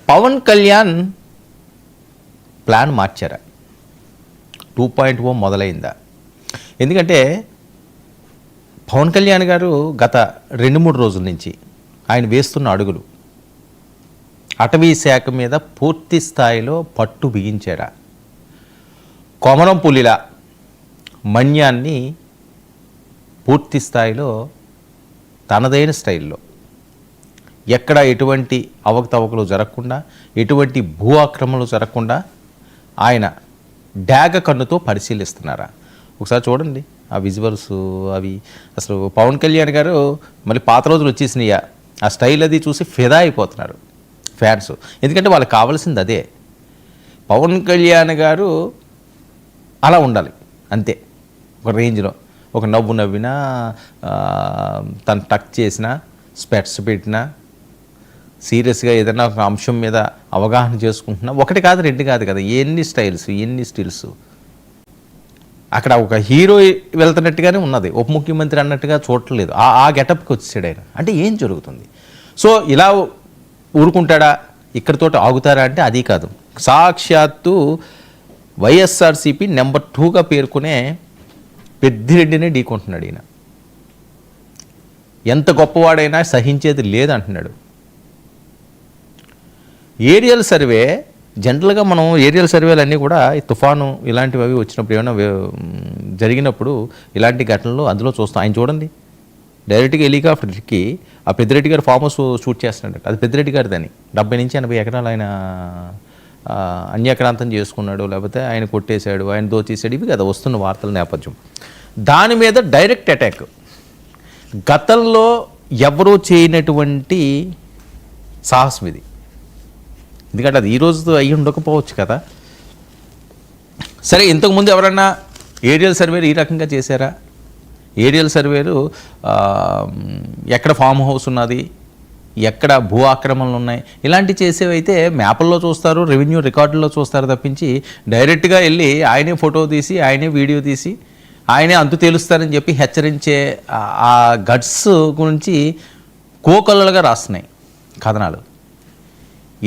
Pawan Kalyan plan మార్చారా? 2.0 మొదలైందా? ఎందుకంటే పవన్ కళ్యాణ్ గారు గత 2-3 రోజుల నుంచి ఆయన వేస్తున్న అడుగులు అటవీ శాఖ మీద పూర్తి స్థాయిలో పట్టు బిగించారా? కొమరం పులిలా మన్యాన్ని పూర్తి స్థాయిలో తనదైన స్టైల్లో ఎక్కడ ఎటువంటి అవకతవకలు జరగకుండా, ఎటువంటి భూ ఆక్రమణలు జరగకుండా ఆయన డాగ కన్నుతో పరిశీలిస్తున్నారా? ఒకసారి చూడండి ఆ విజువల్స్. అవి అసలు పవన్ కళ్యాణ్ గారు మళ్ళీ పాత రోజులు వచ్చేసినాయా ఆ స్టైల్ అది చూసి ఫిదా అయిపోతున్నారు ఫ్యాన్స్. ఎందుకంటే వాళ్ళకి కావాల్సింది అదే. పవన్ కళ్యాణ్ గారు అలా ఉండాలి అంతే, ఒక రేంజ్లో. ఒక నవ్వు నవ్వినా, తను టక్ చేసినా, స్పెట్స్ పెట్టినా, సీరియస్గా ఏదైనా ఒక అంశం మీద అవగాహన చేసుకుంటున్నా, ఒకటి కాదు రెండు కాదు కదా, ఎన్ని స్టైల్స్, ఎన్ని స్టిల్స్. అక్కడ ఒక హీరో వెళ్తున్నట్టుగానే ఉన్నది, ఉప ముఖ్యమంత్రి అన్నట్టుగా చూడట్లేదు. ఆ గెటప్కి వచ్చాడు ఆయన. అంటే ఏం జరుగుతుంది? సో ఇలా ఊరుకుంటాడా, ఇక్కడితోటి ఆగుతారా అంటే అది కాదు. సాక్షాత్తు వైఎస్ఆర్సీపీ నెంబర్ 2గా పేర్కొనే పెద్దిరెడ్డినే ఢీకొంటున్నాడు ఈయన. ఎంత గొప్పవాడైనా సహించేది లేదంటున్నాడు. ఏరియల్ సర్వే, జనరల్గా మనం ఏరియల్ సర్వేలన్నీ కూడా ఈ తుఫాను ఇలాంటివి అవి వచ్చినప్పుడు ఏమైనా జరిగినప్పుడు ఇలాంటి ఘటనలు అందులో చూస్తాం. ఆయన చూడండి డైరెక్ట్గా హెలికాప్టర్కి ఆ పెద్దిరెడ్డి గారు ఫామ్ హౌస్ షూట్ చేస్తున్నాడు. అది పెద్దిరెడ్డి గారిదని. 70 నుంచి 80 ఎకరాలు ఆయన అన్యాక్రాంతం చేసుకున్నాడు, లేకపోతే ఆయన కొట్టేశాడు, ఆయన దోచేసాడు, ఇవి కదా వస్తున్న వార్తల నేపథ్యం. దాని మీద డైరెక్ట్ అటాక్. గతంలో ఎవరూ చేయనటువంటి సాహసం ఇది. ఎందుకంటే అది ఈ రోజుతో అయ్యి ఉండకపోవచ్చు కదా. సరే, ఇంతకుముందు ఎవరన్నా ఏరియల్ సర్వేలు ఈ రకంగా చేశారా? ఏరియల్ సర్వేలు ఎక్కడ ఫామ్ హౌస్ ఉన్నది, ఎక్కడ భూ ఆక్రమణలు ఉన్నాయి, ఇలాంటివి చేసేవైతే మ్యాప్ల్లో చూస్తారు, రెవెన్యూ రికార్డుల్లో చూస్తారు తప్పించి డైరెక్ట్గా వెళ్ళి ఆయనే ఫోటో తీసి, ఆయనే వీడియో తీసి, ఆయనే అంతు తేలుస్తారని చెప్పి హెచ్చరించే ఆ గట్స్ గురించి కోకొల్లలుగా రాస్తున్నాయి కథనాలు.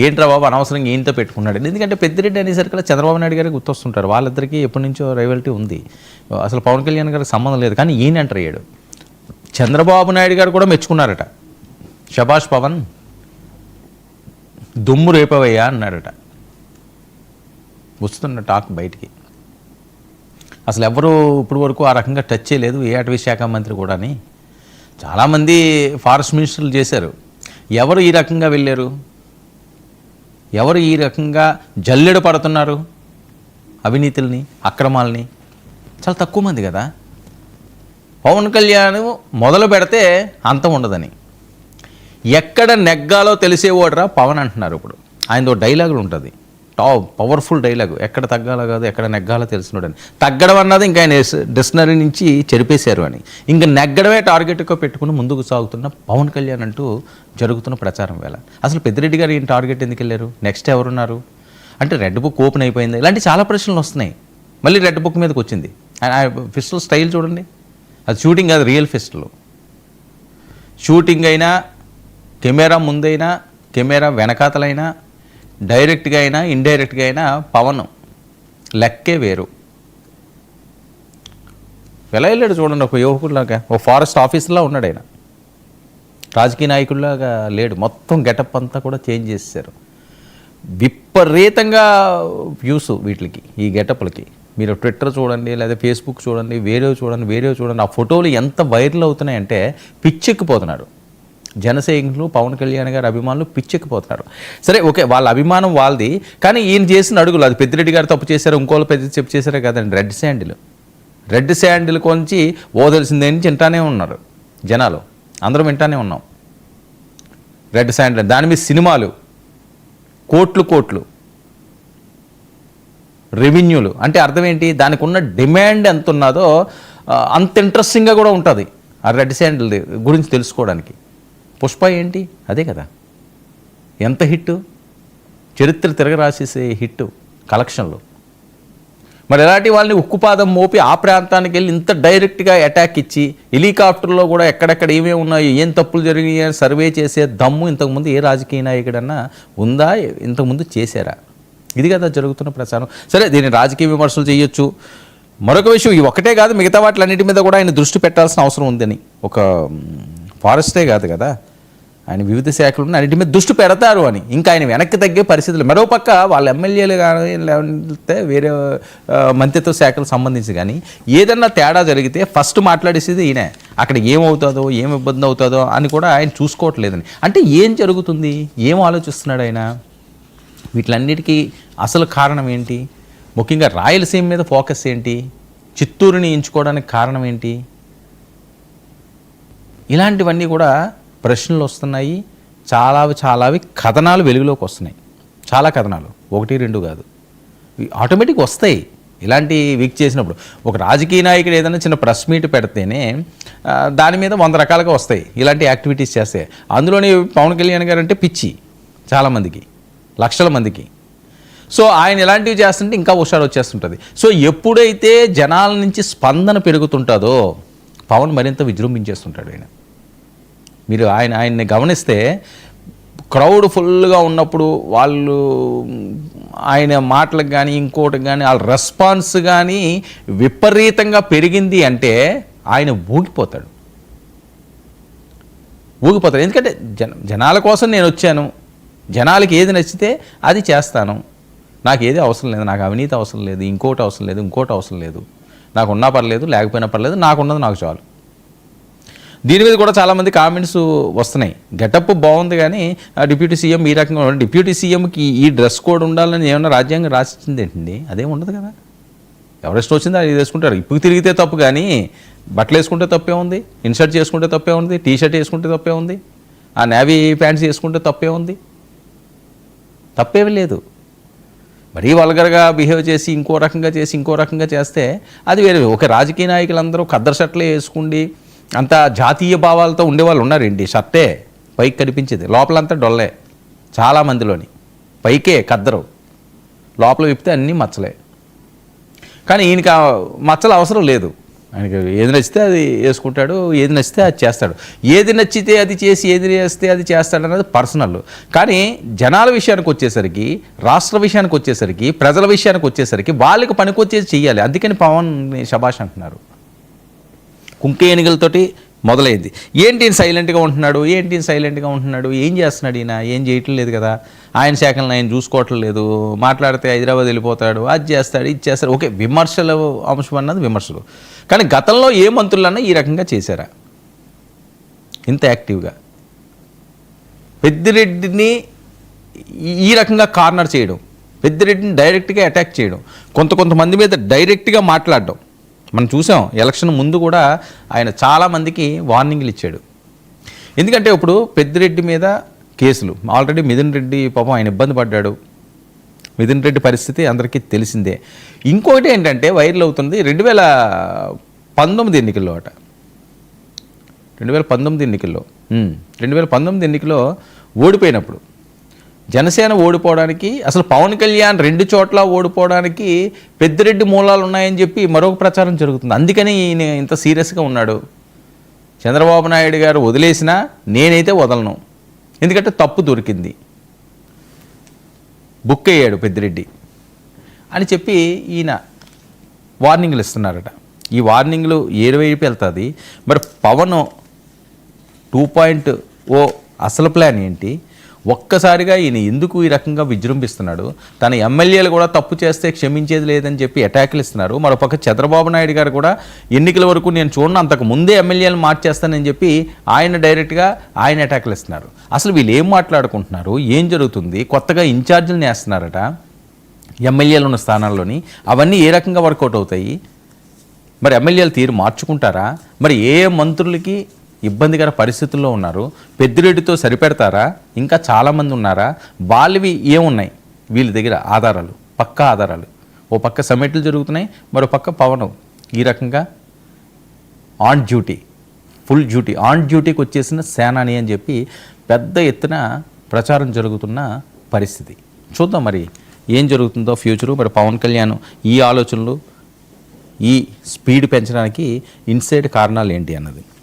ఏంట్రా బాబు అనవసరంగా ఈయనతో పెట్టుకున్నాడు. ఎందుకంటే పెద్దిరెడ్డి అనేసరికి చంద్రబాబు నాయుడు గారికి గుర్తొస్తుంటారు. వాళ్ళిద్దరికీ ఎప్పటి నుంచో రైవల్టీ ఉంది. అసలు పవన్ కళ్యాణ్ గారికి సంబంధం లేదు. కానీ ఈయన ఎంటర్ అయ్యాడు. చంద్రబాబు నాయుడు గారు కూడా మెచ్చుకున్నారట. శభాష్ పవన్, దుమ్ము రేపవయ్యా అన్నాడట. వస్తున్న టాక్ బయటికి. అసలు ఎవరు ఇప్పుడు వరకు ఆ రకంగా టచ్ చేయలేదు ఏ అటవీ శాఖ మంత్రి కూడాని. చాలామంది ఫారెస్ట్ మినిస్టర్లు చేశారు. ఎవరు ఈ రకంగా వెళ్ళారు? ఎవరు ఈ రకంగా జల్లెడ పడుతున్నారు అవినీతుల్ని, అక్రమాలని? చాలా తక్కువ మంది కదా. పవన్ కళ్యాణ్ మొదలు పెడితే అంతం ఉండదని. ఎక్కడ నెగ్గాలో తెలిసేవాడురా పవన్ అంటున్నారు. ఇప్పుడు ఆయనతో డైలాగులు ఉంటుంది, పవర్ఫుల్ డైలాగు. ఎక్కడ తగ్గాలో కాదు, ఎక్కడ నెగ్గాలో తెలిసినోడని. తగ్గడం అన్నది ఇంకా ఆయన డిక్షనరీ నుంచి చెరిపేశారు అని. ఇంకా నెగ్గడమే టార్గెట్గా పెట్టుకుని ముందుకు సాగుతున్న పవన్ కళ్యాణ్ అంటూ జరుగుతున్న ప్రచారం వేళ అసలు పెద్దిరెడ్డి గారు ఈయన టార్గెట్ ఎందుకు వెళ్ళారు? నెక్స్ట్ ఎవరున్నారు అంటే రెడ్ బుక్ ఓపెన్ అయిపోయింది, ఇలాంటి చాలా ప్రశ్నలు వస్తున్నాయి. మళ్ళీ రెడ్ బుక్ మీదకి వచ్చింది. పిస్టల్ స్టైల్ చూడండి, అది షూటింగ్ కాదు, రియల్ పిస్టల్. షూటింగ్ అయినా, కెమెరా ముందైనా, కెమెరా వెనకాతలైనా, డైరెక్ట్గా అయినా ఇండైరెక్ట్గా అయినా పవన్ లెక్కే వేరు. ఎలా వెళ్ళాడు చూడండి, ఒక యువకుడిలాగా, ఒక ఫారెస్ట్ ఆఫీసర్లా ఉన్నాడు ఆయన. రాజకీయ నాయకుడిలాగా లేడు. మొత్తం గెటప్ అంతా కూడా చేంజ్ చేశారు. విపరీతంగా వ్యూస్ వీటికి, ఈ గెటప్లకి. మీరు ట్విట్టర్ చూడండి, లేదా ఫేస్బుక్ చూడండి, వేరే చూడండి. ఆ ఫోటోలు ఎంత వైరల్ అవుతున్నాయంటే పిచ్చెక్కిపోతున్నారు. జనసైనికులు, పవన్ కళ్యాణ్ గారి అభిమానులు పిచ్చెక్కిపోతున్నారు. సరే, ఓకే, వాళ్ళ అభిమానం వాళ్ళది. కానీ ఈయన చేసిన అడుగులు, అది పెద్దిరెడ్డి గారు తప్పు చేశారు, ఇంకోళ్ళు చెప్పు చేశారే కదండి. రెడ్ శాండిల్ కొంచి ఓదలిసిందేని వింటానే ఉన్నారు జనాలు, అందరం వింటానే ఉన్నాం. రెడ్ శాండిల్, దాని మీద సినిమాలు, కోట్లు రెవెన్యూలు. అంటే అర్థం ఏంటి? దానికి ఉన్న డిమాండ్ ఎంత ఉన్నదో అంత ఇంట్రెస్టింగ్గా కూడా ఉంటుంది ఆ రెడ్ శాండిల్ గురించి తెలుసుకోవడానికి. పుష్ప ఏంటి? అదే కదా, ఎంత హిట్, చరిత్ర తిరగరాసేసే హిట్ కలెక్షన్లు. మరి ఎలాంటి వాళ్ళని ఉక్కుపాదం మోపి ఆ ప్రాంతానికి వెళ్ళి ఇంత డైరెక్ట్గా అటాక్ ఇచ్చి హెలికాప్టర్లో కూడా ఎక్కడెక్కడ ఏమేమి ఉన్నాయో ఏం తప్పులు జరిగినాయి అని సర్వే చేసే దమ్ము ఇంతకుముందు ఏ రాజకీయ నాయకుడన్నా ఉందా, ఇంతకుముందు చేశారా? ఇది కదా జరుగుతున్న ప్రచారం. సరే, దీన్ని రాజకీయ విమర్శలు చేయొచ్చు. మరొక విషయం, ఈ ఒకటే కాదు, మిగతా వాటిలన్నిటి మీద కూడా ఆయన దృష్టి పెట్టాల్సిన అవసరం ఉందని. ఒక ఫారెస్టే కాదు కదా, ఆయన వివిధ శాఖలు ఉన్న అన్నిటి మీద దృష్టి పెడతారు అని. ఇంకా ఆయన వెనక్కి తగ్గే పరిస్థితులు. మరోపక్క వాళ్ళ ఎమ్మెల్యేలు కానీ లేకపోతే వేరే మంత్రిత్వ శాఖలకు సంబంధించి కానీ ఏదన్నా తేడా జరిగితే ఫస్ట్ మాట్లాడేసేది ఈయన. అక్కడ ఏమవుతుందో, ఏం ఇబ్బంది అవుతుందో అని కూడా ఆయన చూసుకోవట్లేదని. అంటే ఏం జరుగుతుంది, ఏం ఆలోచిస్తున్నాడు ఆయన? వీటిలన్నిటికీ అసలు కారణం ఏంటి? ముఖ్యంగా రాయలసీమ మీద ఫోకస్ ఏంటి? చిత్తూరుని ఎంచుకోవడానికి కారణం ఏంటి? ఇలాంటివన్నీ కూడా ప్రశ్నలు వస్తున్నాయి. చాలావి కథనాలు వెలుగులోకి వస్తున్నాయి. చాలా కథనాలు, 1-2 కాదు, ఆటోమేటిక్ వస్తాయి. ఇలాంటి వీక్ చేసినప్పుడు ఒక రాజకీయ నాయకుడు ఏదైనా చిన్న ప్రెస్ మీట్ పెడితేనే దాని మీద 100 రకాలుగా వస్తాయి ఇలాంటి యాక్టివిటీస్ చేస్తే. అందులోని పవన్ కళ్యాణ్ గారు అంటే పిచ్చి చాలామందికి, లక్షల మందికి. సో ఆయన ఇలాంటివి చేస్తుంటే ఇంకా హుషారు వచ్చేస్తుంటుంది. సో ఎప్పుడైతే జనాల నుంచి స్పందన పెరుగుతుంటుందో పవన్ మరింత విజృంభించేస్తుంటాడు. మీరు ఆయన్ని గమనిస్తే క్రౌడ్ ఫుల్గా ఉన్నప్పుడు వాళ్ళు ఆయన మాటలకు కానీ ఇంకోటికి కానీ వాళ్ళ రెస్పాన్స్ కానీ విపరీతంగా పెరిగింది అంటే ఆయన ఊగిపోతాడు. ఎందుకంటే జనాల కోసం నేను వచ్చాను, జనాలకి ఏది నచ్చితే అది చేస్తాను, నాకు ఏది అవసరం లేదు, నాకు అవినీతి అవసరం లేదు, ఇంకోటి అవసరం లేదు, నాకు ఉన్నా పర్లేదు లేకపోయినా పర్లేదు, నాకున్నది నాకు చాలు. దీని మీద కూడా చాలామంది కామెంట్స్ వస్తున్నాయి. గెటప్ బాగుంది కానీ డిప్యూటీ సీఎం ఈ రకంగా, డిప్యూటీ సీఎంకి ఈ డ్రెస్ కోడ్ ఉండాలని ఏమన్నా రాజ్యాంగం రాసిచ్చింది ఏంటండి? అదేం ఉండదు కదా, ఎవరెస్ట్ వచ్చిందో అది వేసుకుంటారు. ఇప్పుడు తిరిగితే తప్పు కానీ బట్టలు వేసుకుంటే తప్పే ఉంది, ఇన్షర్ట్ చేసుకుంటే తప్పే ఉంది, టీషర్ట్ వేసుకుంటే తప్పే ఉంది, ఆ నేవీ ప్యాంట్స్ వేసుకుంటే తప్పే ఉంది, తప్పేమీ లేదు. మరీ వల్గర్గా బిహేవ్ చేసి ఇంకో రకంగా చేస్తే అది వేరే. ఒక రాజకీయ నాయకులందరూ ఖద్దరు షర్ట్లే వేసుకుండి అంత జాతీయ భావాలతో ఉండేవాళ్ళు ఉన్నారండి. షర్టే పైకి కనిపించేది, లోపలంతా డొల్లే. చాలామందిలోని పైకే ఖద్దరు, లోపల విప్పితే అన్నీ మచ్చలే. కానీ ఈయనకి మచ్చలు అవసరం లేదు. ఆయనకి ఏది నచ్చితే అది వేసుకుంటాడు, ఏది నచ్చితే అది చేస్తాడు. ఏది నచ్చితే అది చేసి ఏది చేస్తే అది చేస్తాడు అనేది పర్సనల్. కానీ జనాల విషయానికి వచ్చేసరికి, రాష్ట్ర విషయానికి వచ్చేసరికి, ప్రజల విషయానికి వచ్చేసరికి వాళ్ళకి పనికొచ్చేది చెయ్యాలి. అందుకని పవన్ శభాష్ అంటున్నారు. కుంకే ఎన్నికలతోటి మొదలైంది. ఏంటి సైలెంట్గా ఉంటున్నాడు, ఏం చేస్తున్నాడు ఈయన? ఏం చేయటం లేదు కదా, ఆయన శాఖలను ఆయన చూసుకోవటం లేదు, మాట్లాడితే హైదరాబాద్ వెళ్ళిపోతాడు, అది చేస్తాడు, ఇది చేస్తాడు. ఓకే, విమర్శల అంశం అన్నది విమర్శలు. కానీ గతంలో ఏ మంత్రులన్నా ఈ రకంగా చేశారా ఇంత యాక్టివ్గా? పెద్దిరెడ్డిని ఈ రకంగా కార్నర్ చేయడం, పెద్దిరెడ్డిని డైరెక్ట్గా అటాక్ చేయడం, కొంతమంది మీద డైరెక్ట్గా మాట్లాడడం మనం చూసాం. ఎలక్షన్ ముందు కూడా ఆయన చాలామందికి వార్నింగ్లు ఇచ్చాడు. ఎందుకంటే ఇప్పుడు పెద్దిరెడ్డి మీద కేసులు ఆల్రెడీ, మిథున్ రెడ్డి పాపం ఆయన ఇబ్బంది పడ్డాడు. మిథున్ రెడ్డి పరిస్థితి అందరికీ తెలిసిందే. ఇంకొకటి ఏంటంటే వైరల్ అవుతుంది 2019 ఎన్నికల్లో 2019 ఎన్నికల్లో ఓడిపోయినప్పుడు జనసేన ఓడిపోవడానికి, అసలు పవన్ కళ్యాణ్ 2 చోట్ల ఓడిపోవడానికి పెద్దిరెడ్డి మూలాలు ఉన్నాయని చెప్పి మరొక ప్రచారం జరుగుతుంది. అందుకని ఈయన ఇంత సీరియస్గా ఉన్నాడు. చంద్రబాబు నాయుడు గారు వదిలేసినా నేనైతే వదలను, ఎందుకంటే తప్పు దొరికింది, బుక్ అయ్యాడు పెద్దిరెడ్డి అని చెప్పి ఈయన వార్నింగ్లు ఇస్తున్నారట. ఈ వార్నింగ్లు ఏ వైపు వెళ్తుంది మరి? పవన్ 2.0 అసలు ప్లాన్ ఏంటి? ఒక్కసారిగా ఈయన ఎందుకు ఈ రకంగా విజృంభిస్తున్నాడు? తన ఎమ్మెల్యేలు కూడా తప్పు చేస్తే క్షమించేది లేదని చెప్పి అటాక్లు ఇస్తున్నారు. మరోపక్క చంద్రబాబు నాయుడు గారు కూడా ఎన్నికల వరకు నేను చూడను, అంతకు ముందే ఎమ్మెల్యేలు మార్చేస్తానని చెప్పి ఆయన డైరెక్ట్గా ఆయన అటాక్లు ఇస్తున్నారు. అసలు వీళ్ళు ఏం మాట్లాడుకుంటున్నారు, ఏం జరుగుతుంది? కొత్తగా ఇన్ఛార్జీలను వేస్తున్నారట ఎమ్మెల్యేలు ఉన్న స్థానాల్లోని. అవన్నీ ఏ రకంగా వర్కౌట్ అవుతాయి? మరి ఎమ్మెల్యేలు తీరు మార్చుకుంటారా? మరి ఏ మంత్రులకి ఇబ్బందికర పరిస్థితుల్లో ఉన్నారు? పెద్దిరెడ్డితో సరిపెడతారా? ఇంకా చాలామంది ఉన్నారా? వాళ్ళవి ఏమున్నాయి వీళ్ళ దగ్గర? ఆధారాలు, పక్కా ఆధారాలు. ఓ పక్క సమ్మిట్లు జరుగుతున్నాయి, మరో పక్క పవన్ ఈ రకంగా on duty, full duty, on డ్యూటీకి వచ్చేసిన సేనాని అని చెప్పి పెద్ద ఎత్తున ప్రచారం జరుగుతున్న పరిస్థితి. చూద్దాం మరి ఏం జరుగుతుందో ఫ్యూచరు, మరి పవన్ కళ్యాణ్ ఈ ఆలోచనలు ఈ స్పీడ్ పెంచడానికి ఇన్సైడ్ కారణాలు ఏంటి అన్నది.